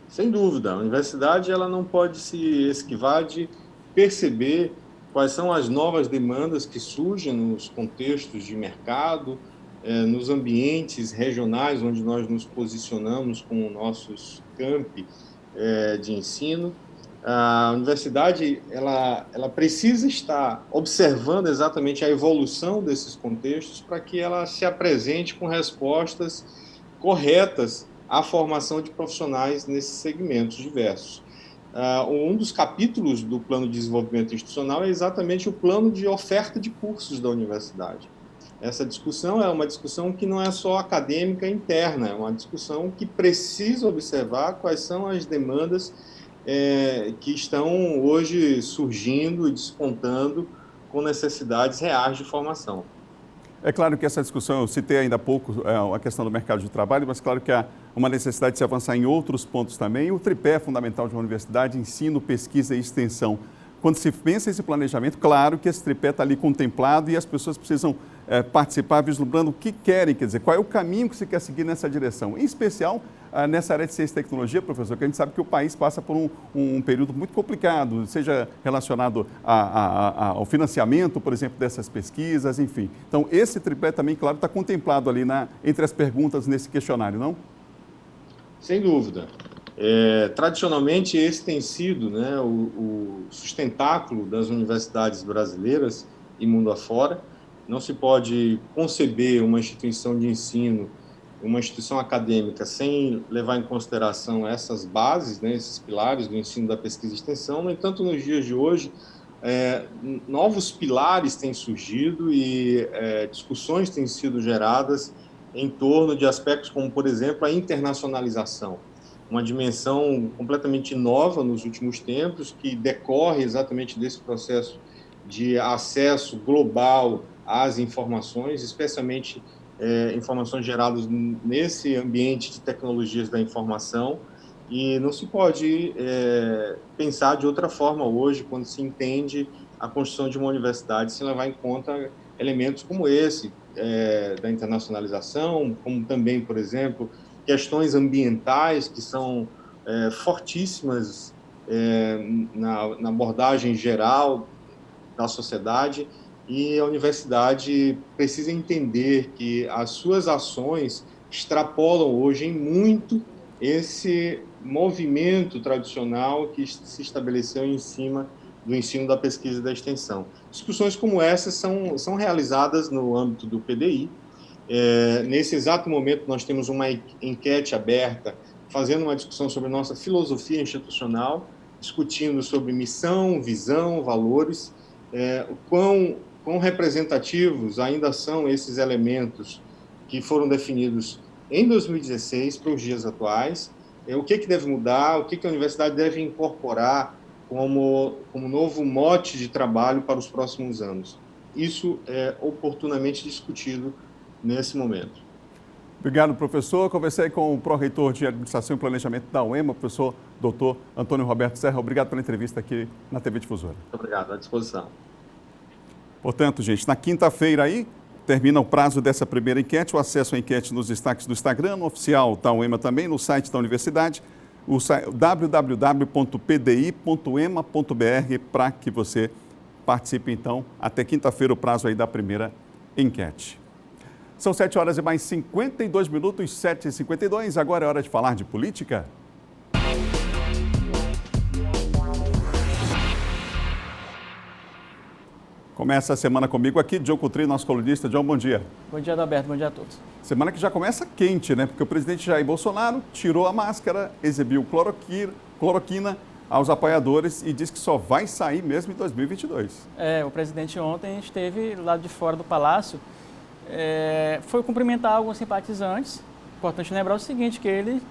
Sem dúvida, a universidade ela não pode se esquivar de perceber quais são as novas demandas que surgem nos contextos de mercado, nos ambientes regionais onde nós nos posicionamos com nossos campi de ensino. A universidade ela precisa estar observando exatamente a evolução desses contextos para que ela se apresente com respostas corretas à formação de profissionais nesses segmentos diversos. Um dos capítulos do Plano de Desenvolvimento Institucional é exatamente o plano de oferta de cursos da universidade. Essa discussão é uma discussão que não é só acadêmica interna, é uma discussão que precisa observar quais são as demandas que estão hoje surgindo e despontando com necessidades reais de formação. É claro que essa discussão, eu citei ainda há pouco a questão do mercado de trabalho, mas claro que há uma necessidade de se avançar em outros pontos também. O tripé fundamental de uma universidade, ensino, pesquisa e extensão. Quando se pensa esse planejamento, claro que esse tripé está ali contemplado e as pessoas precisam participar vislumbrando o que querem, quer dizer, qual é o caminho que se quer seguir nessa direção. Em especial, nessa área de ciência e tecnologia, professor, que a gente sabe que o país passa por um período muito complicado, seja relacionado ao financiamento, por exemplo, dessas pesquisas, enfim. Então, esse tripé também, claro, está contemplado ali entre as perguntas nesse questionário, não? Sem dúvida. Tradicionalmente, esse tem sido, né, o sustentáculo das universidades brasileiras e mundo afora. Não se pode conceber uma instituição de ensino, uma instituição acadêmica, sem levar em consideração essas bases, né, esses pilares do ensino, da pesquisa e extensão. No entanto, nos dias de hoje, novos pilares têm surgido e discussões têm sido geradas em torno de aspectos como, por exemplo, a internacionalização, uma dimensão completamente nova nos últimos tempos, que decorre exatamente desse processo de acesso global às informações, especialmente informações geradas nesse ambiente de tecnologias da informação, e não se pode pensar de outra forma hoje, quando se entende a construção de uma universidade, sem levar em conta elementos como esse, da internacionalização, como também, por exemplo, questões ambientais que são fortíssimas na abordagem geral da sociedade, e a universidade precisa entender que as suas ações extrapolam hoje em muito esse movimento tradicional que se estabeleceu em cima do ensino, da pesquisa e da extensão. Discussões como essas são realizadas no âmbito do PDI. Nesse exato momento, nós temos uma enquete aberta, fazendo uma discussão sobre nossa filosofia institucional, discutindo sobre missão, visão, valores, quão representativos ainda são esses elementos que foram definidos em 2016 para os dias atuais, o que deve mudar, o que a universidade deve incorporar como novo mote de trabalho para os próximos anos. Isso é oportunamente discutido nesse momento. Obrigado, professor. Conversei com o pró-reitor de Administração e Planejamento da UEMA, professor Dr. Antônio Roberto Serra. Obrigado pela entrevista aqui na TV Difusora. Muito obrigado, à disposição. Portanto, gente, na quinta-feira aí, termina o prazo dessa primeira enquete, o acesso à enquete nos destaques do Instagram, no oficial da UEMA também, no site da universidade, o www.pdi.ema.br, para que você participe, então, até quinta-feira, o prazo aí da primeira enquete. São 7 horas e mais 52 minutos, 7h52, agora é hora de falar de política. Começa a semana comigo aqui, John Coutrinho, nosso colunista. John, bom dia. Bom dia, Adalberto. Bom dia a todos. Semana que já começa quente, né? Porque o presidente Jair Bolsonaro tirou a máscara, exibiu cloroquina aos apoiadores e disse que só vai sair mesmo em 2022. O presidente ontem esteve lá de fora do Palácio, foi cumprimentar alguns simpatizantes. Importante lembrar o seguinte, que ele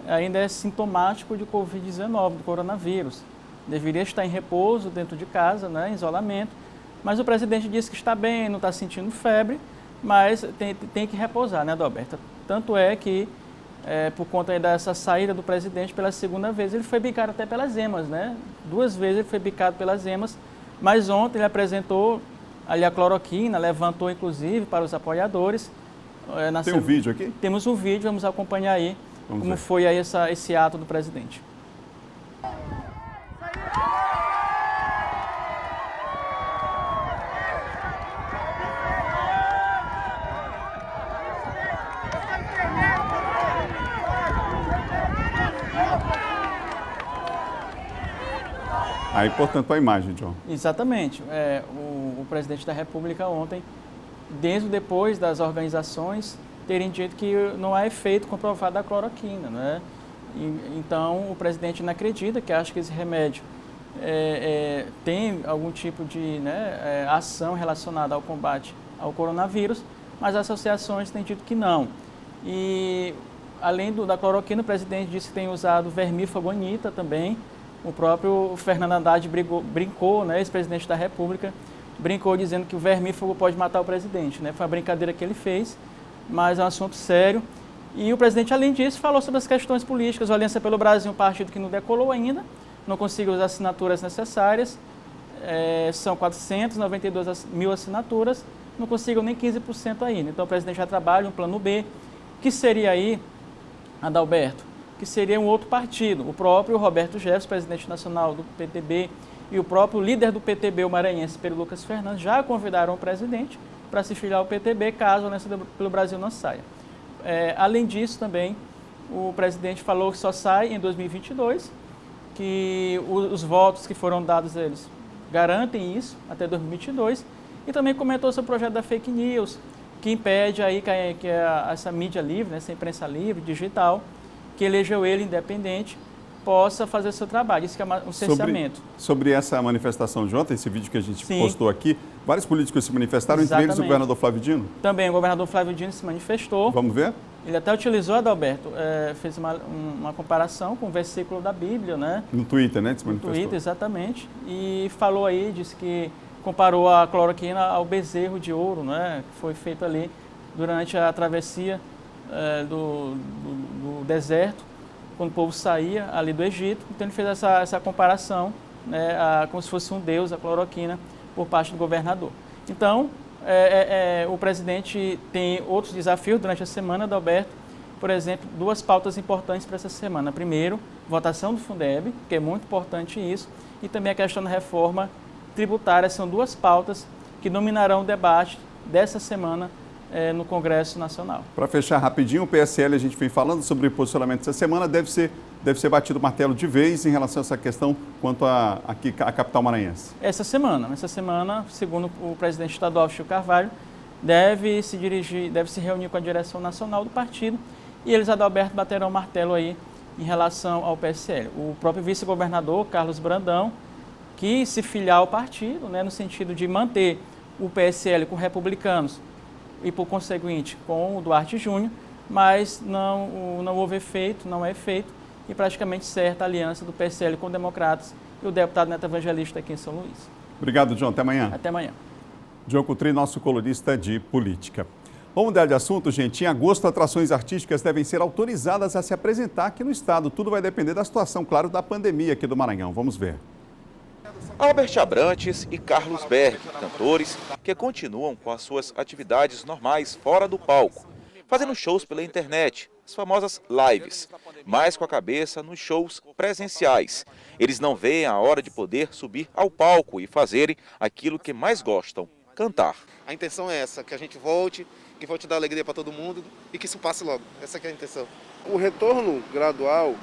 ainda é sintomático de Covid-19, do coronavírus. Deveria estar em repouso dentro de casa, né, em isolamento. Mas o presidente disse que está bem, não está sentindo febre, mas tem que repousar, né, Adalberto? Tanto é que, por conta dessa saída do presidente pela segunda vez, ele foi bicado até pelas EMAs, né? 2 vezes ele foi bicado pelas EMAs, mas ontem ele apresentou ali a cloroquina, levantou inclusive para os apoiadores. Tem um vídeo aqui? Temos um vídeo, vamos acompanhar aí como foi aí esse ato do presidente. Aí, portanto, a imagem, John. Exatamente. O presidente da República ontem, desde depois das organizações terem dito que não há efeito comprovado da cloroquina, né? Então, o presidente não acredita, que acha que esse remédio tem algum tipo de ação relacionada ao combate ao coronavírus, mas as associações têm dito que não. E, além da cloroquina, o presidente disse que tem usado vermífugo Anita também. O próprio Fernando Haddad brincou, né, ex-presidente da República, brincou dizendo que o vermífugo pode matar o presidente, né? Foi uma brincadeira que ele fez, mas é um assunto sério. E o presidente, além disso, falou sobre as questões políticas. O Aliança pelo Brasil, um partido que não decolou ainda, não conseguiu as assinaturas necessárias, são 492 mil assinaturas, não conseguiu nem 15% ainda. Então o presidente já trabalha um plano B, que seria aí, Adalberto, que seria um outro partido. O próprio Roberto Jefferson, presidente nacional do PTB, e o próprio líder do PTB, o maranhense, Pedro Lucas Fernandes, já convidaram o presidente para se filiar ao PTB, caso a Aliança pelo Brasil não saia. Além disso, também, o presidente falou que só sai em 2022, que os votos que foram dados a eles garantem isso até 2022, e também comentou sobre o projeto da fake news, que impede aí que essa mídia livre, essa imprensa livre, digital, que elegeu ele independente, possa fazer o seu trabalho. Isso que é um cerceamento. Sobre essa manifestação de ontem, esse vídeo que a gente Sim. postou aqui, vários políticos se manifestaram, Exatamente. entre eles o governador Flávio Dino? Também o governador Flávio Dino se manifestou. Vamos ver? Ele até utilizou, Adalberto, fez uma comparação com o versículo da Bíblia, né? No Twitter, né? Se manifestou. No Twitter, exatamente. E falou aí, disse que comparou a cloroquina ao bezerro de ouro, né? Que foi feito ali durante a travessia do deserto, quando o povo saía ali do Egito. Então ele fez essa comparação, né? Como se fosse um deus, a cloroquina, por parte do governador. Então, o presidente tem outros desafios durante a semana, Adalberto. Por exemplo, 2 pautas importantes para essa semana. Primeiro, votação do Fundeb, que é muito importante isso, e também a questão da reforma tributária. São 2 pautas que dominarão o debate dessa semana no Congresso Nacional. Para fechar rapidinho, o PSL, a gente vem falando sobre o posicionamento dessa semana, deve ser batido o martelo de vez em relação a essa questão quanto à capital maranhense. Essa semana, segundo o presidente estadual Chico Carvalho, deve se reunir com a direção nacional do partido e eles, Adalberto, baterão o martelo aí em relação ao PSL. O próprio vice-governador, Carlos Brandão, quis se filiar ao partido, né, no sentido de manter o PSL com republicanos e, por conseguinte, com o Duarte Júnior, mas não houve efeito, não é efeito, e praticamente certa a aliança do PSL com democratas e o deputado Neto Evangelista aqui em São Luís. Obrigado, John. Até amanhã. Até amanhã. John Coutrin, nosso colunista de política. Vamos mudar de assunto, gente. Em agosto, atrações artísticas devem ser autorizadas a se apresentar aqui no estado. Tudo vai depender da situação, claro, da pandemia aqui do Maranhão. Vamos ver. Albert Abrantes e Carlos Berg, cantores que continuam com as suas atividades normais fora do palco, fazendo shows pela internet, as famosas lives, mas com a cabeça nos shows presenciais. Eles não veem a hora de poder subir ao palco e fazerem aquilo que mais gostam, cantar. A intenção é essa, que a gente volte, que volte a dar alegria para todo mundo e que isso passe logo. Essa que é a intenção. O retorno gradual,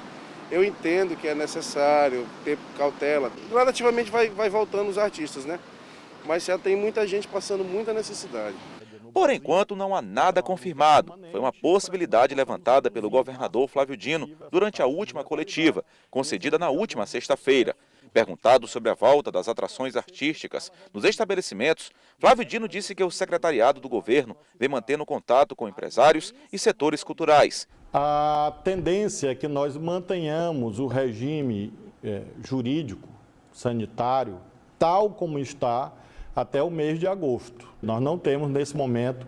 eu entendo que é necessário ter cautela. Gradativamente vai voltando os artistas, né? Mas já tem muita gente passando muita necessidade. Por enquanto, não há nada confirmado. Foi uma possibilidade levantada pelo governador Flávio Dino durante a última coletiva, concedida na última sexta-feira. Perguntado sobre a volta das atrações artísticas nos estabelecimentos, Flávio Dino disse que o secretariado do governo vem mantendo contato com empresários e setores culturais. A tendência é que nós mantenhamos o regime jurídico, sanitário, tal como está até o mês de agosto. Nós não temos, nesse momento,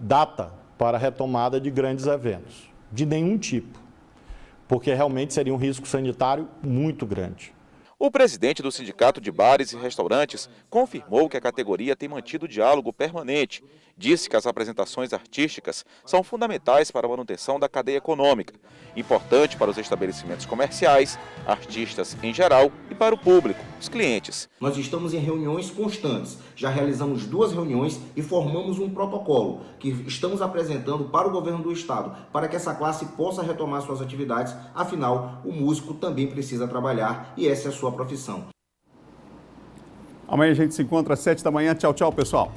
data para a retomada de grandes eventos, de nenhum tipo, porque realmente seria um risco sanitário muito grande. O presidente do Sindicato de Bares e Restaurantes confirmou que a categoria tem mantido diálogo permanente. Disse que as apresentações artísticas são fundamentais para a manutenção da cadeia econômica, importante para os estabelecimentos comerciais, artistas em geral e para o público, os clientes. Nós estamos em reuniões constantes, já realizamos 2 reuniões e formamos um protocolo que estamos apresentando para o governo do estado, para que essa classe possa retomar suas atividades, afinal, o músico também precisa trabalhar e essa é a sua profissão. Amanhã a gente se encontra às 7 da manhã. Tchau, tchau, pessoal.